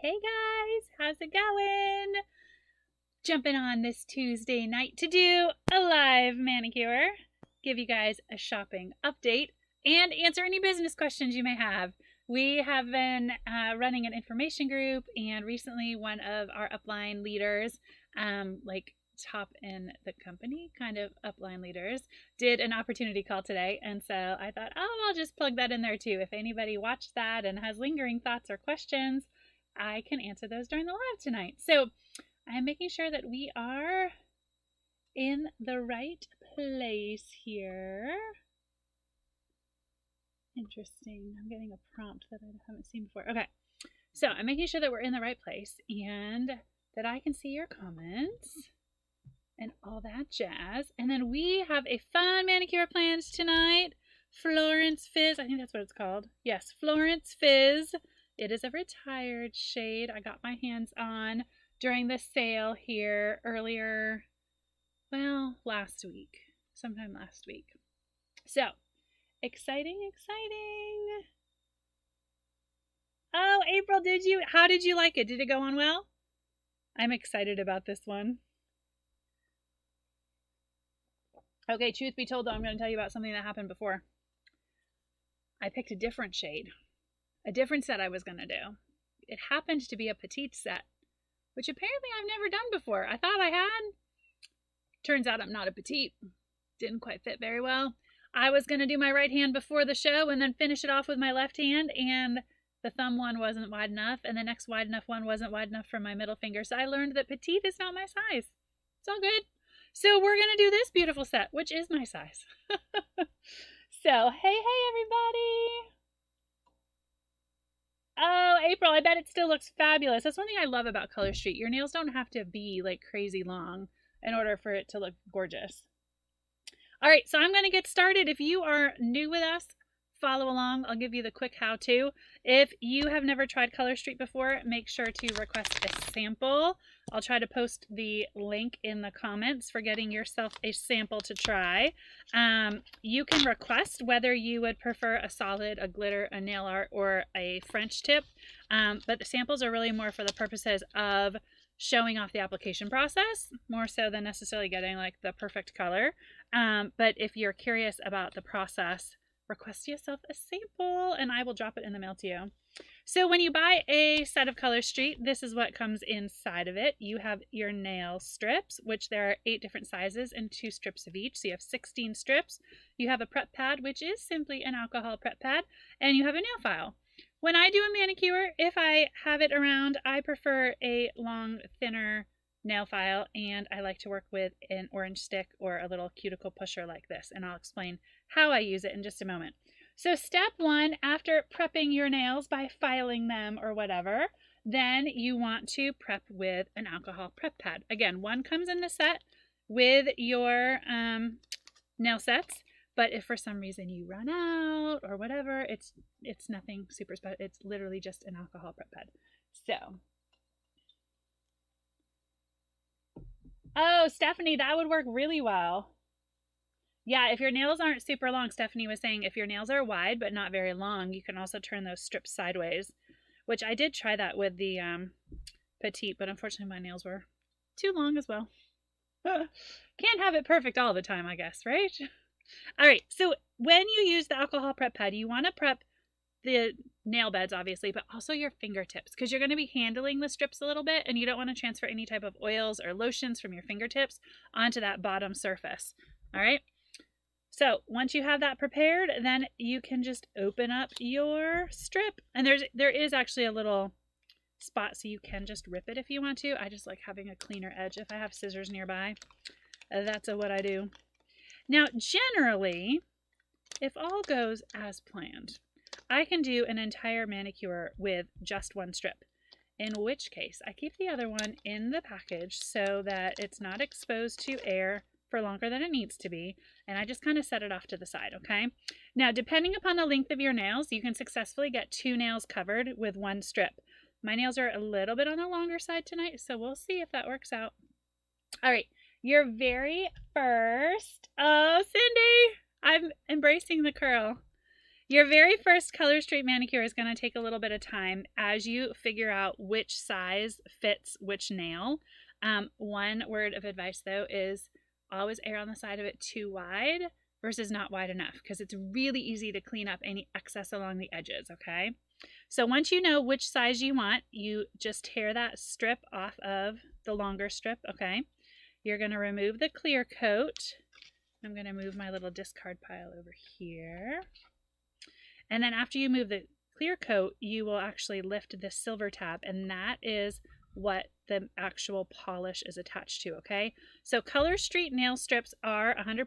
Hey guys, how's it going? Jumping on this Tuesday night to do a live manicure, give you guys a shopping update, and answer any business questions you may have. We have been running an information group, and recently one of our upline leaders, like top in the company kind of upline leaders, did an opportunity call today, and so I thought, oh, I'll just plug that in there too. If anybody watched that and has lingering thoughts or questions, I can answer those during the live tonight. So I'm making sure that we are in the right place here. Interesting. I'm getting a prompt that I haven't seen before. Okay. So I'm making sure that we're in the right place and that I can see your comments and all that jazz. And then we have a fun manicure planned tonight. Florence Fizz. I think that's what it's called. Yes, Florence Fizz. It is a retired shade I got my hands on during the sale here earlier, well, last week, sometime last week. So, exciting. Oh, April, how did you like it? Did it go on well? I'm excited about this one. Okay, truth be told, though, I'm going to tell you about something that happened before. I picked a different shade. A different set I was going to do. It happened to be a petite set, which apparently I've never done before. I thought I had. Turns out I'm not a petite. Didn't quite fit very well. I was going to do my right hand before the show and then finish it off with my left hand, and the thumb one wasn't wide enough, and the next wide enough one wasn't wide enough for my middle finger, so I learned that petite is not my size. It's all good. So we're going to do this beautiful set, which is my size. So, hey, everybody. Oh, April, I bet it still looks fabulous. That's one thing I love about Color Street. Your nails don't have to be like crazy long in order for it to look gorgeous. All right, so I'm going to get started. If you are new with us, follow along. I'll give you the quick how-to. If you have never tried Color Street before, make sure to request a sample. I'll try to post the link in the comments for getting yourself a sample to try. You can request whether you would prefer a solid, a glitter, a nail art, or a French tip. But the samples are really more for the purposes of showing off the application process, more so than necessarily getting like the perfect color. But if you're curious about the process, request yourself a sample and I will drop it in the mail to you. So when you buy a set of Color Street, this is what comes inside of it. You have your nail strips, which there are 8 different sizes and 2 strips of each. So you have 16 strips. You have a prep pad, which is simply an alcohol prep pad, and you have a nail file. When I do a manicure, if I have it around, I prefer a long, thinner nail file, and I like to work with an orange stick or a little cuticle pusher like this, and I'll explain how I use it in just a moment. So step 1, after prepping your nails by filing them or whatever, then you want to prep with an alcohol prep pad. Again, one comes in the set with your nail sets, but if for some reason you run out or whatever, it's nothing super special. It's literally just an alcohol prep pad. So, oh, Stephanie, that would work really well. Yeah, if your nails aren't super long, Stephanie was saying if your nails are wide but not very long, you can also turn those strips sideways, which I did try that with the petite, but unfortunately my nails were too long as well. Can't have it perfect all the time, I guess, right? All right, so when you use the alcohol prep pad, you want to prep the nail beds, obviously, but also your fingertips, because you're going to be handling the strips a little bit, and you don't want to transfer any type of oils or lotions from your fingertips onto that bottom surface. All right, so once you have that prepared, then you can just open up your strip, and there is actually a little spot, so you can just rip it if you want to. I just like having a cleaner edge if I have scissors nearby. That's what I do. Now, generally, if all goes as planned, I can do an entire manicure with just one strip, in which case I keep the other one in the package so that it's not exposed to air for longer than it needs to be, and I just kind of set it off to the side, okay? Now, depending upon the length of your nails, you can successfully get 2 nails covered with 1 strip. My nails are a little bit on the longer side tonight, so we'll see if that works out. All right, your very first, oh, Cindy, I'm embracing the curl. Your very first Color Street manicure is going to take a little bit of time as you figure out which size fits which nail. One word of advice, though, is always err on the side of it too wide versus not wide enough, because it's really easy to clean up any excess along the edges, okay? So once you know which size you want, you just tear that strip off of the longer strip, okay? You're going to remove the clear coat. I'm going to move my little discard pile over here. And then after you move the clear coat, you will actually lift this silver tab, and that is what the actual polish is attached to, okay? So Color Street nail strips are 100%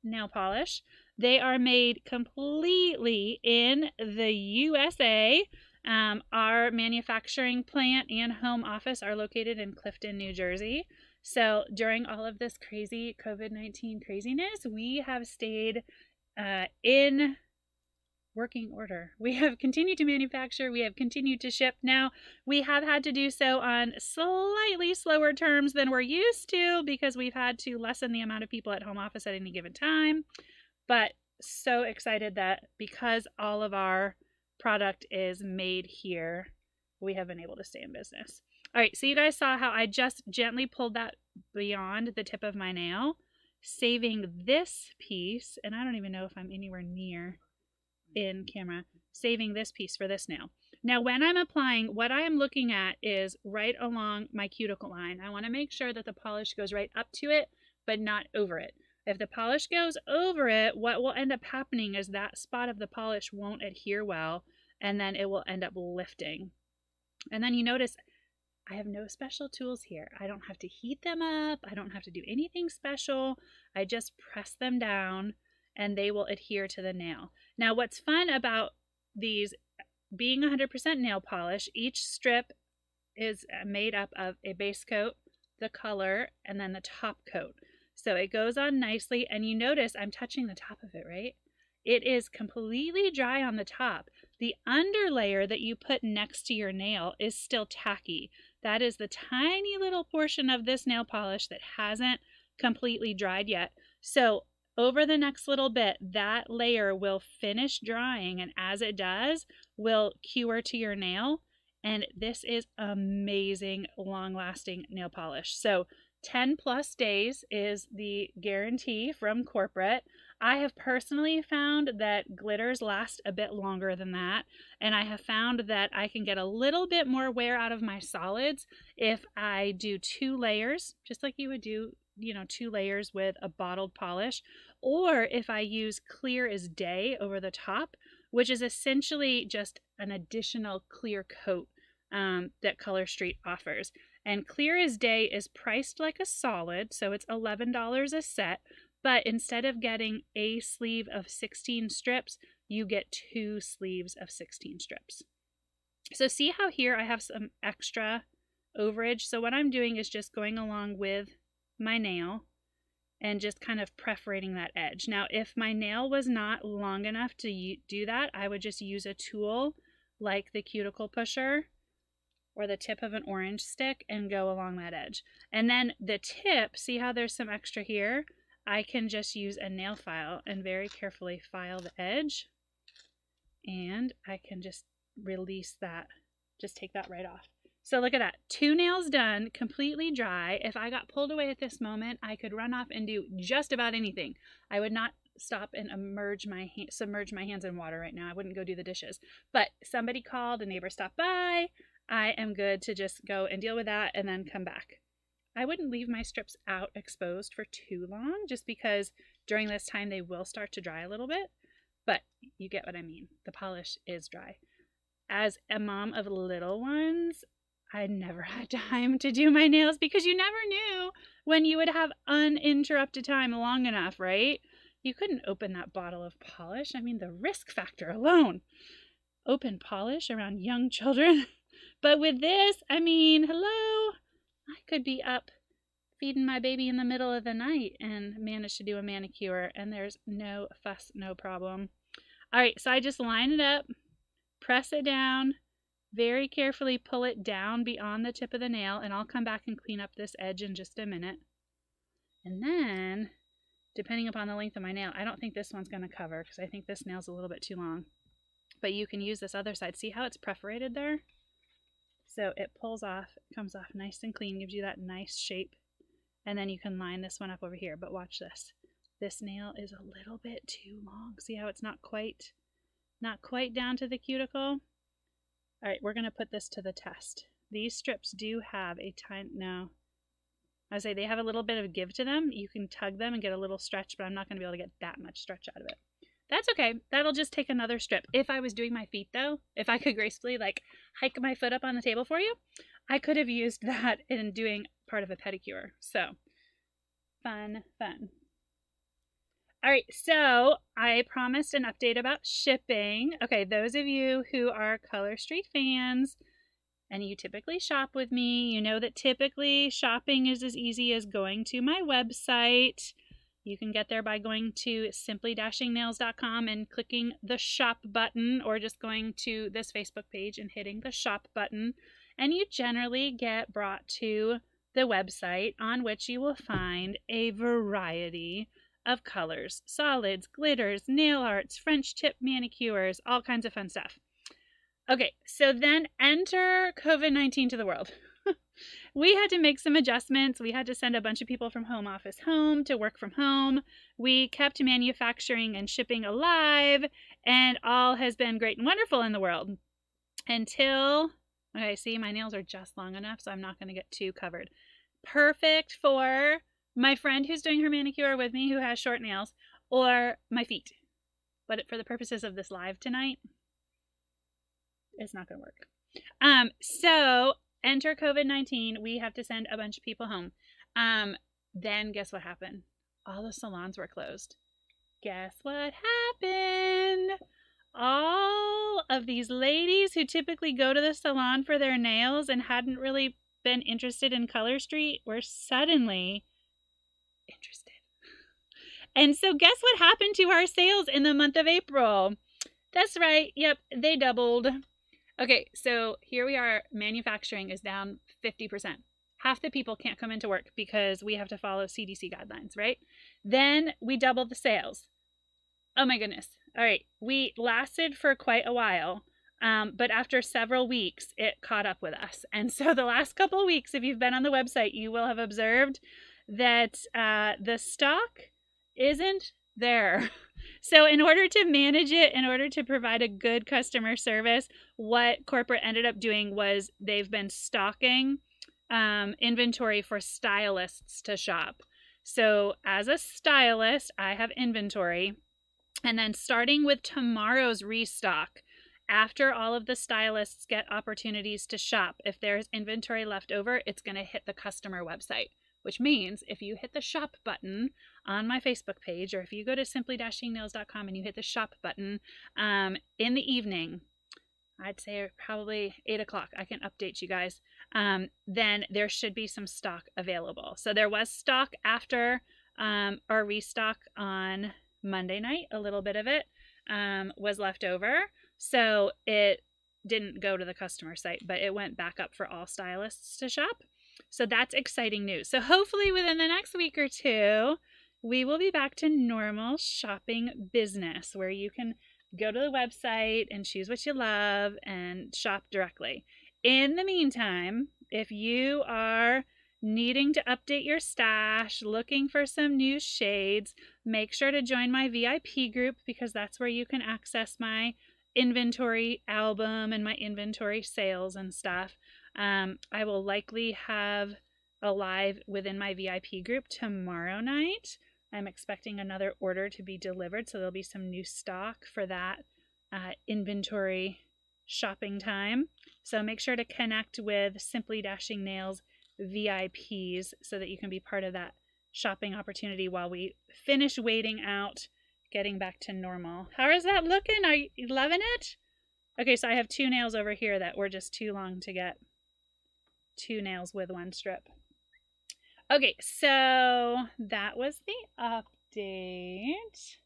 nail polish. They are made completely in the USA. Our manufacturing plant and home office are located in Clifton, New Jersey. So during all of this crazy COVID-19 craziness, we have stayed in working order. We have continued to manufacture. We have continued to ship. Now, we have had to do so on slightly slower terms than we're used to because we've had to lessen the amount of people at home office at any given time. But so excited that because all of our product is made here, we have been able to stay in business. All right, so you guys saw how I just gently pulled that beyond the tip of my nail, saving this piece, and I don't even know if I'm anywhere near in camera, saving this piece for this nail. Now when I'm applying, what I am looking at is right along my cuticle line. I want to make sure that the polish goes right up to it, but not over it. If the polish goes over it, what will end up happening is that spot of the polish won't adhere well, and then it will end up lifting. And then you notice I have no special tools here. I don't have to heat them up. I don't have to do anything special. I just press them down and they will adhere to the nail. Now, what's fun about these being 100% nail polish, each strip is made up of a base coat, the color, and then the top coat. So it goes on nicely, and you notice I'm touching the top of it, right? It is completely dry on the top. The under layer that you put next to your nail is still tacky. That is the tiny little portion of this nail polish that hasn't completely dried yet. So over the next little bit, that layer will finish drying, and as it does, will cure to your nail. And this is amazing, long-lasting nail polish. So 10 plus days is the guarantee from corporate. I have personally found that glitters last a bit longer than that, and I have found that I can get a little bit more wear out of my solids if I do 2 layers, just like you would do, 2 layers with a bottled polish, or if I use clear as day over the top, which is essentially just an additional clear coat that Color Street offers. And clear as day is priced like a solid, so it's $11 a set, but instead of getting a sleeve of 16 strips, you get 2 sleeves of 16 strips. So see how here I have some extra overage? So what I'm doing is just going along with my nail and just kind of perforating that edge. Now, if my nail was not long enough to do that, I would just use a tool like the cuticle pusher or the tip of an orange stick and go along that edge. And then the tip, see how there's some extra here? I can just use a nail file and very carefully file the edge, and I can just release that, just take that right off. So look at that, 2 nails done, completely dry. If I got pulled away at this moment, I could run off and do just about anything. I would not stop and submerge my hands in water right now. I wouldn't go do the dishes. But somebody called, a neighbor stopped by, I am good to just go and deal with that and then come back. I wouldn't leave my strips out exposed for too long, just because during this time they will start to dry a little bit, but you get what I mean. The polish is dry. As a mom of little ones, I never had time to do my nails because you never knew when you would have uninterrupted time long enough, right? You couldn't open that bottle of polish. I mean, the risk factor alone. Open polish around young children. But with this, I mean, hello, I could be up feeding my baby in the middle of the night and manage to do a manicure, and there's no fuss, no problem. All right, so I just line it up, press it down, very carefully pull it down beyond the tip of the nail, and I'll come back and clean up this edge in just a minute. And then, depending upon the length of my nail, I don't think this one's going to cover because I think this nail's a little bit too long. But you can use this other side. See how it's perforated there? So it pulls off, comes off nice and clean, gives you that nice shape. And then you can line this one up over here. But watch this. This nail is a little bit too long. See how it's not quite down to the cuticle? All right, we're going to put this to the test. These strips do have a tiny, no, I would say they have a little bit of give to them. You can tug them and get a little stretch, but I'm not going to be able to get that much stretch out of it. That's okay. That'll just take another strip. If I was doing my feet though, if I could gracefully like hike my foot up on the table for you, I could have used that in doing part of a pedicure. So fun, fun. All right, so I promised an update about shipping. Okay, those of you who are Color Street fans and you typically shop with me, you know that typically shopping is as easy as going to my website. You can get there by going to simply-nails.com and clicking the shop button, or just going to this Facebook page and hitting the shop button. And you generally get brought to the website, on which you will find a variety of colors, solids, glitters, nail arts, French tip manicures, all kinds of fun stuff. Okay, so then enter COVID-19 to the world. We had to make some adjustments. We had to send a bunch of people from home office home to work from home. We kept manufacturing and shipping alive, and all has been great and wonderful in the world until, okay, see, my nails are just long enough, so I'm not going to get too covered. Perfect for my friend who's doing her manicure with me who has short nails, or my feet. But for the purposes of this live tonight, it's not going to work. So enter COVID-19. We have to send a bunch of people home. Then guess what happened? All the salons were closed. Guess what happened? All of these ladies who typically go to the salon for their nails and hadn't really been interested in Color Street were suddenly interested. And so guess what happened to our sales in the month of April? That's right. Yep, they doubled. Okay, so here we are. Manufacturing is down 50%. Half the people can't come into work because we have to follow CDC guidelines, right? Then we doubled the sales. Oh my goodness. All right, we lasted for quite a while, but after several weeks, it caught up with us. And so the last couple of weeks, if you've been on the website, you will have observed that the stock isn't there. So in order to manage it, in order to provide a good customer service, what corporate ended up doing was they've been stocking inventory for stylists to shop. So as a stylist, I have inventory. And then starting with tomorrow's restock, after all of the stylists get opportunities to shop, if there's inventory left over, it's going to hit the customer website. Which means if you hit the shop button on my Facebook page, or if you go to simply-nails.com and you hit the shop button in the evening, I'd say probably 8 o'clock, I can update you guys, then there should be some stock available. So there was stock after our restock on Monday night. A little bit of it was left over. So it didn't go to the customer site, but it went back up for all stylists to shop. So that's exciting news. So hopefully within the next week or two, we will be back to normal shopping business where you can go to the website and choose what you love and shop directly. In the meantime, if you are needing to update your stash, looking for some new shades, make sure to join my VIP group because that's where you can access my inventory album and my inventory sales and stuff. I will likely have a live within my VIP group tomorrow night. I'm expecting another order to be delivered, so there'll be some new stock for that inventory shopping time. So make sure to connect with Simply Dashing Nails VIPs so that you can be part of that shopping opportunity while we finish waiting out getting back to normal. How is that looking? Are you loving it? Okay, so I have 2 nails over here that were just too long to get 2 nails with 1 strip. Okay, so that was the update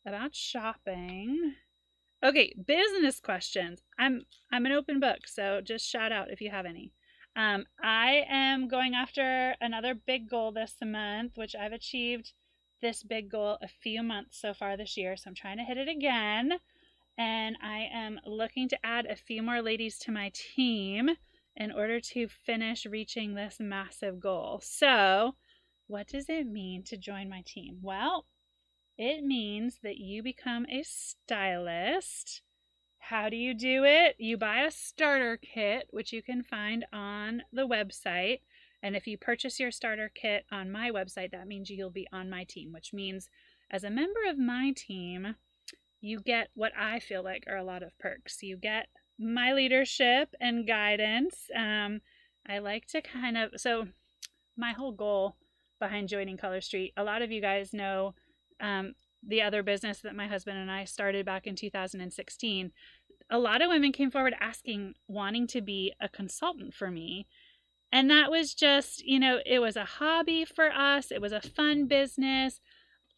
about shopping. Okay, business questions. I'm an open book, so just shout out if you have any. I am going after another big goal this month, which I've achieved this big goal a few months so far this year, so I'm trying to hit it again. And I am looking to add a few more ladies to my team in order to finish reaching this massive goal. So, what does it mean to join my team? Well, it means that you become a stylist. How do you do it? You buy a starter kit, which you can find on the website. And if you purchase your starter kit on my website, that means you'll be on my team, which means as a member of my team, you get what I feel like are a lot of perks. You get my leadership and guidance. I like to so my whole goal behind joining Color Street, a lot of you guys know the other business that my husband and I started back in 2016. A lot of women came forward wanting to be a consultant for me. And that was just, it was a hobby for us. It was a fun business.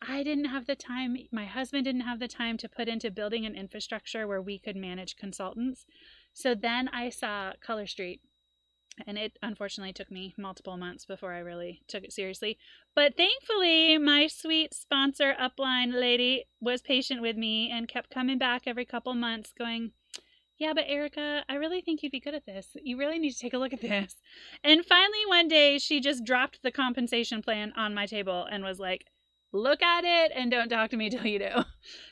I didn't have the time. My husband didn't have the time to put into building an infrastructure where we could manage consultants. So then I saw Color Street. And it unfortunately took me multiple months before I really took it seriously. But thankfully, my sweet sponsor upline lady was patient with me and kept coming back every couple months going, yeah, but Erica, I really think you'd be good at this. You really need to take a look at this. And finally, one day, she just dropped the compensation plan on my table and was like, look at it and don't talk to me till you do.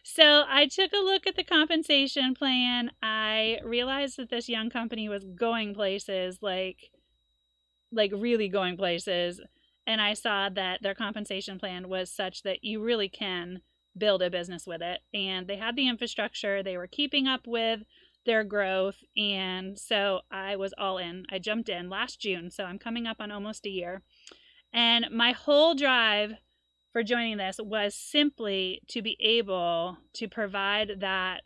So I took a look at the compensation plan. I realized that this young company was going places, like really going places. And I saw that their compensation plan was such that you really can build a business with it. And they had the infrastructure. They were keeping up with their growth. And so I was all in. I jumped in last June. So I'm coming up on almost a year. And my whole drive for joining this was simply to be able to provide that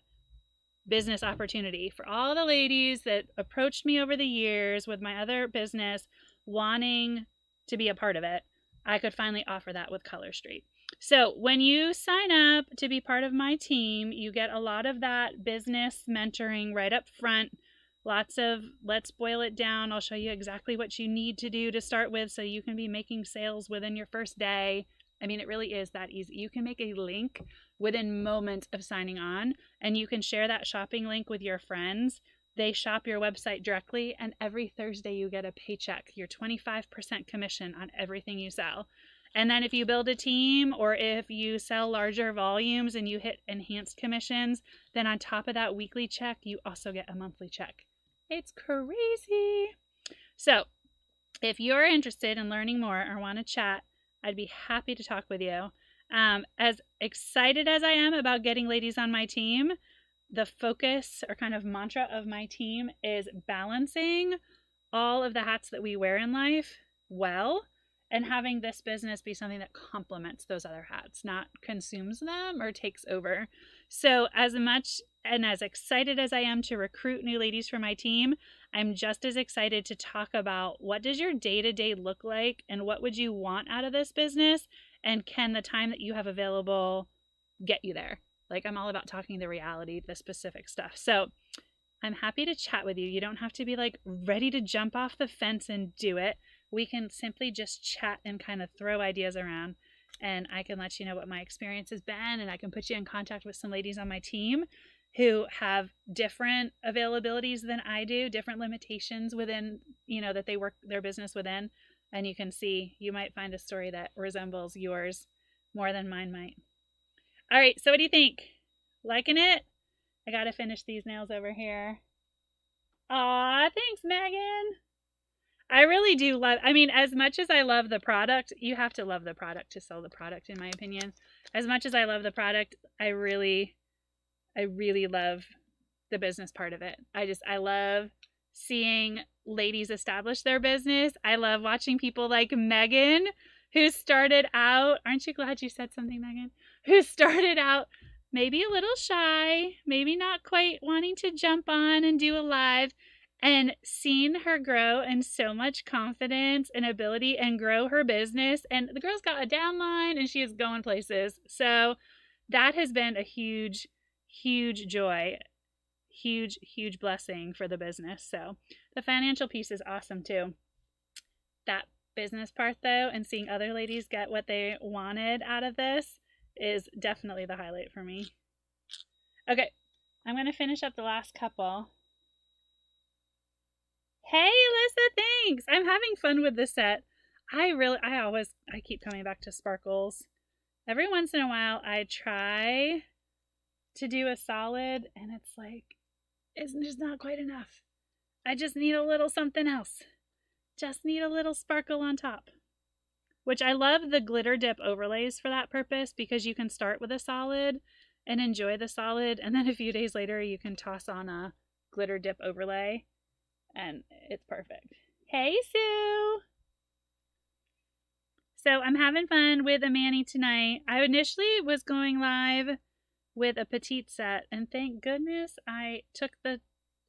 business opportunity for all the ladies that approached me over the years with my other business wanting to be a part of it. I could finally offer that with Color Street. So when you sign up to be part of my team, you get a lot of that business mentoring right up front. Lots of let's boil it down. I'll show you exactly what you need to do to start with so you can be making sales within your first day. I mean, it really is that easy. You can make a link within moments of signing on, and you can share that shopping link with your friends. They shop your website directly, and every Thursday you get a paycheck, your 25% commission on everything you sell. And then if you build a team or if you sell larger volumes and you hit enhanced commissions, then on top of that weekly check, you also get a monthly check. It's crazy. So if you're interested in learning more or want to chat, I'd be happy to talk with you. As excited as I am about getting ladies on my team, the focus or kind of mantra of my team is balancing all of the hats that we wear in life well and having this business be something that complements those other hats, not consumes them or takes over. So as much and as excited as I am to recruit new ladies for my team, I'm just as excited to talk about what does your day-to-day look like and what would you want out of this business, and can the time that you have available get you there? Like, I'm all about talking the reality, the specific stuff. So I'm happy to chat with you. You don't have to be like ready to jump off the fence and do it. We can simply just chat and kind of throw ideas around, and I can let you know what my experience has been, and I can put you in contact with some ladies on my team who have different availabilities than I do, different limitations within, that they work their business within. And you can see, you might find a story that resembles yours more than mine might. All right, so what do you think? Liking it? I got to finish these nails over here. Aw, thanks, Megan. I really do love, as much as I love the product, you have to love the product to sell the product, in my opinion. As much as I love the product, I really love the business part of it. I love seeing ladies establish their business. I love watching people like Megan, who started out, aren't you glad you said something, Megan? Who started out maybe a little shy, maybe not quite wanting to jump on and do a live, and seeing her grow in so much confidence and ability and grow her business. And the girl's got a downline and she is going places. So that has been a huge huge joy, huge, huge blessing for the business. So the financial piece is awesome too. That business part though, and seeing other ladies get what they wanted out of this is definitely the highlight for me. Okay, I'm going to finish up the last couple. Hey, Alyssa, thanks. I'm having fun with this set. I keep coming back to sparkles. Every once in a while, I try to do a solid, and it's like, it's just not quite enough. I just need a little something else. Just need a little sparkle on top. Which I love the glitter dip overlays for that purpose, because you can start with a solid and enjoy the solid, and then a few days later you can toss on a glitter dip overlay, and it's perfect. Hey, Sue! So I'm having fun with a mani tonight. I initially was going live with a petite set, and thank goodness I took the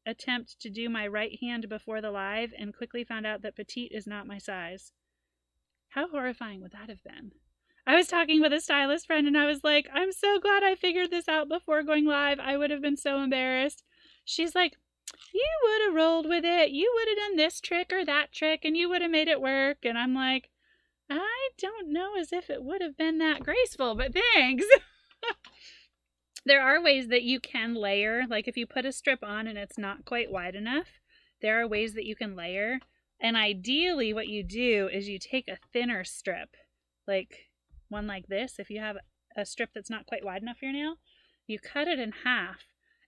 attempt to do my right hand before the live and quickly found out that petite is not my size. How horrifying would that have been? I was talking with a stylist friend and I was like, I'm so glad I figured this out before going live. I would have been so embarrassed. She's like, you would have rolled with it. You would have done this trick or that trick and you would have made it work. And I'm like, I don't know as if it would have been that graceful, but thanks. There are ways that you can layer. Like if you put a strip on and it's not quite wide enough, there are ways that you can layer. And ideally what you do is you take a thinner strip, like one like this. If you have a strip that's not quite wide enough for your nail, you cut it in half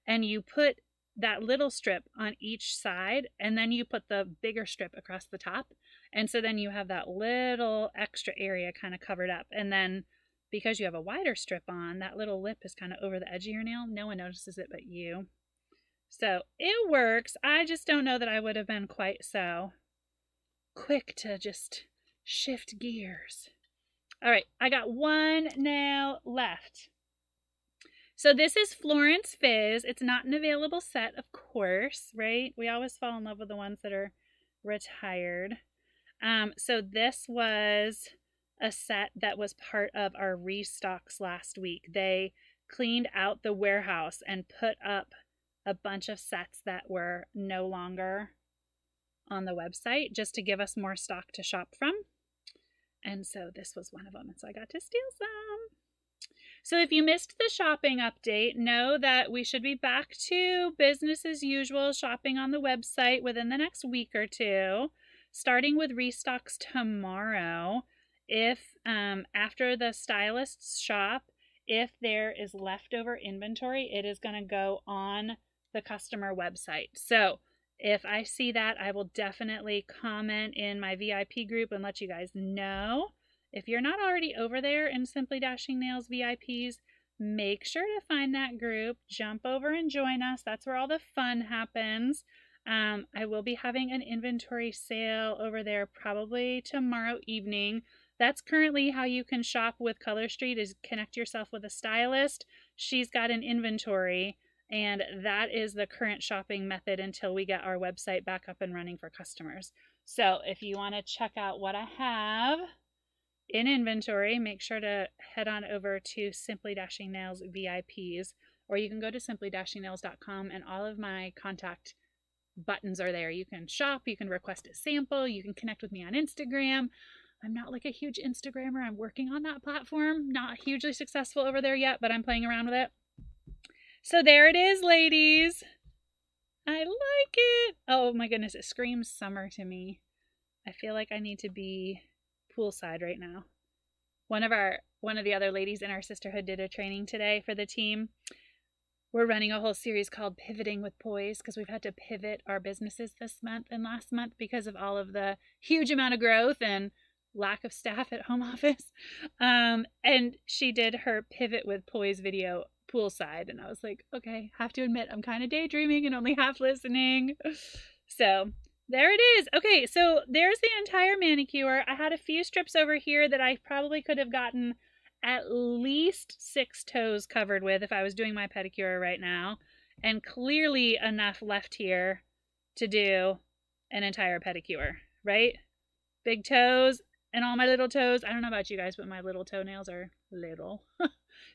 and you put that little strip on each side, and then you put the bigger strip across the top. And so then you have that little extra area kind of covered up. And then because you have a wider strip on, that little lip is kind of over the edge of your nail. No one notices it but you. So it works. I just don't know that I would have been quite so quick to just shift gears. All right, I got one nail left. So this is Florence Fizz. It's not an available set, of course, right? We always fall in love with the ones that are retired. So this was a set that was part of our restocks last week. They cleaned out the warehouse and put up a bunch of sets that were no longer on the website just to give us more stock to shop from. And so this was one of them. And so I got to steal some. So if you missed the shopping update, know that we should be back to business as usual shopping on the website within the next week or two, starting with restocks tomorrow. If after the stylists shop, if there is leftover inventory, it is going to go on the customer website. So if I see that, I will definitely comment in my VIP group and let you guys know. If you're not already over there in Simply Dashing Nails VIPs, make sure to find that group, jump over and join us. That's where all the fun happens. I will be having an inventory sale over there probably tomorrow evening. That's currently how you can shop with Color Street, is connect yourself with a stylist. She's got an inventory, and that is the current shopping method until we get our website back up and running for customers. So if you want to check out what I have in inventory, make sure to head on over to Simply Dashing Nails VIPs, or you can go to simplydashingnails.com and all of my contact buttons are there. You can shop, you can request a sample, you can connect with me on Instagram. I'm not like a huge Instagrammer. I'm working on that platform. Not hugely successful over there yet, but I'm playing around with it. So there it is, ladies. I like it. Oh my goodness, it screams summer to me. I feel like I need to be poolside right now. One of the other ladies in our sisterhood did a training today for the team. We're running a whole series called Pivoting with Poise because we've had to pivot our businesses this month and last month because of all of the huge amount of growth and lack of staff at home office. And she did her Pivot with Poise video poolside, and I was like, okay, have to admit I'm kind of daydreaming and only half listening. So there it is. Okay, so there's the entire manicure. I had a few strips over here that I probably could have gotten at least 6 toes covered with if I was doing my pedicure right now, and clearly enough left here to do an entire pedicure, right? Big toes and all my little toes. I don't know about you guys, but my little toenails are little.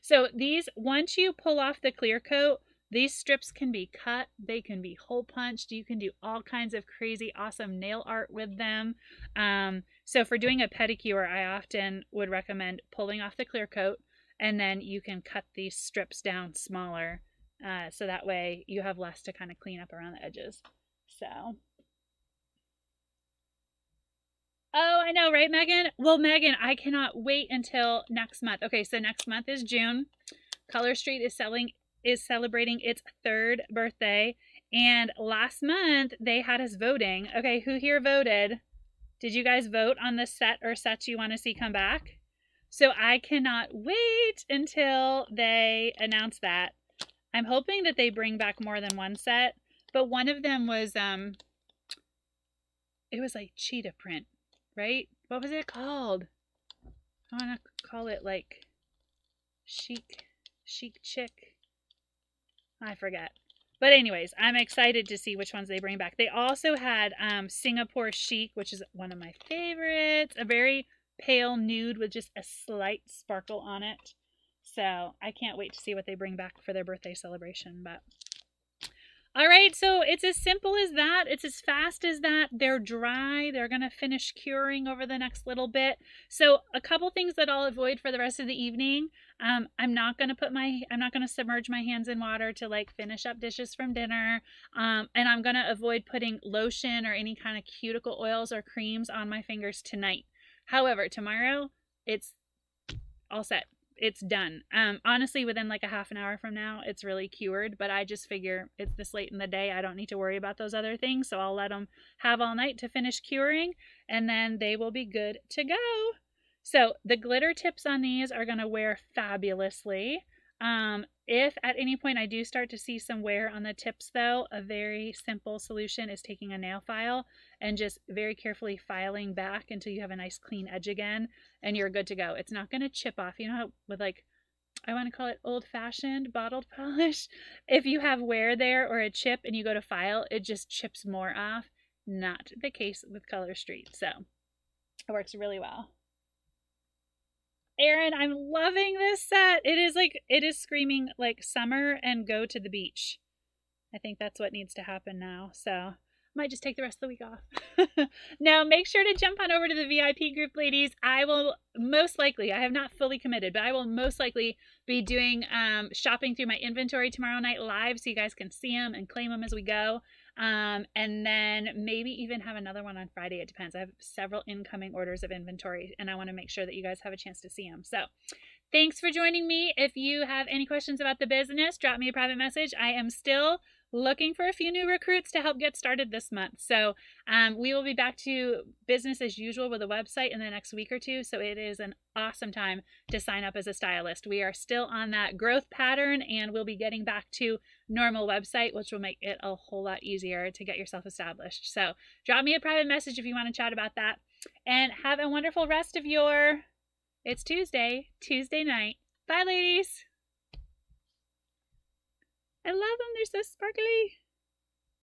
So these, once you pull off the clear coat, these strips can be cut, they can be hole punched, you can do all kinds of crazy awesome nail art with them. So for doing a pedicure, I often would recommend pulling off the clear coat, and then you can cut these strips down smaller, so that way you have less to kind of clean up around the edges. So, oh, I know, right, Megan? Well, Megan, I cannot wait until next month. Okay, so next month is June. Color Street is celebrating its 3rd birthday, and last month they had us voting. Okay, who here voted? Did you guys vote on the set or sets you want to see come back? So I cannot wait until they announce that. I'm hoping that they bring back more than one set, but one of them was it was like cheetah print, right? What was it called? I want to call it like chic chick. I forget. But anyways, I'm excited to see which ones they bring back. They also had Singapore Chic, which is one of my favorites. A very pale nude with just a slight sparkle on it. So I can't wait to see what they bring back for their birthday celebration. But all right, so it's as simple as that. It's as fast as that. They're dry. They're going to finish curing over the next little bit. So a couple things that I'll avoid for the rest of the evening. I'm not going to submerge my hands in water to like finish up dishes from dinner. And I'm going to avoid putting lotion or any kind of cuticle oils or creams on my fingers tonight. However, tomorrow it's all set. It's done. Honestly, within like a half an hour from now, it's really cured, but I just figure it's this late in the day. I don't need to worry about those other things. So I'll let them have all night to finish curing, and then they will be good to go. So the glitter tips on these are going to wear fabulously. If at any point I do start to see some wear on the tips though, a very simple solution is taking a nail file and just very carefully filing back until you have a nice clean edge again, and you're good to go. It's not going to chip off. You know how with like, I want to call it old-fashioned bottled polish, if you have wear there or a chip and you go to file, it just chips more off. Not the case with Color Street. So it works really well. Erin, I'm loving this set. It is screaming like summer and go to the beach. I think that's what needs to happen now. So might just take the rest of the week off. Now, make sure to jump on over to the VIP group, ladies. I will most likely, I have not fully committed, but I will most likely be doing shopping through my inventory tomorrow night live, so you guys can see them and claim them as we go. And then maybe even have another one on Friday. It depends. I have several incoming orders of inventory, and I want to make sure that you guys have a chance to see them. So thanks for joining me. If you have any questions about the business, drop me a private message. I am still looking for a few new recruits to help get started this month. So we will be back to business as usual with a website in the next week or two. So it is an awesome time to sign up as a stylist. We are still on that growth pattern, and we'll be getting back to normal website, which will make it a whole lot easier to get yourself established. So drop me a private message if you want to chat about that, and have a wonderful rest of your, it's Tuesday night. Bye, ladies. I love them. They're so sparkly.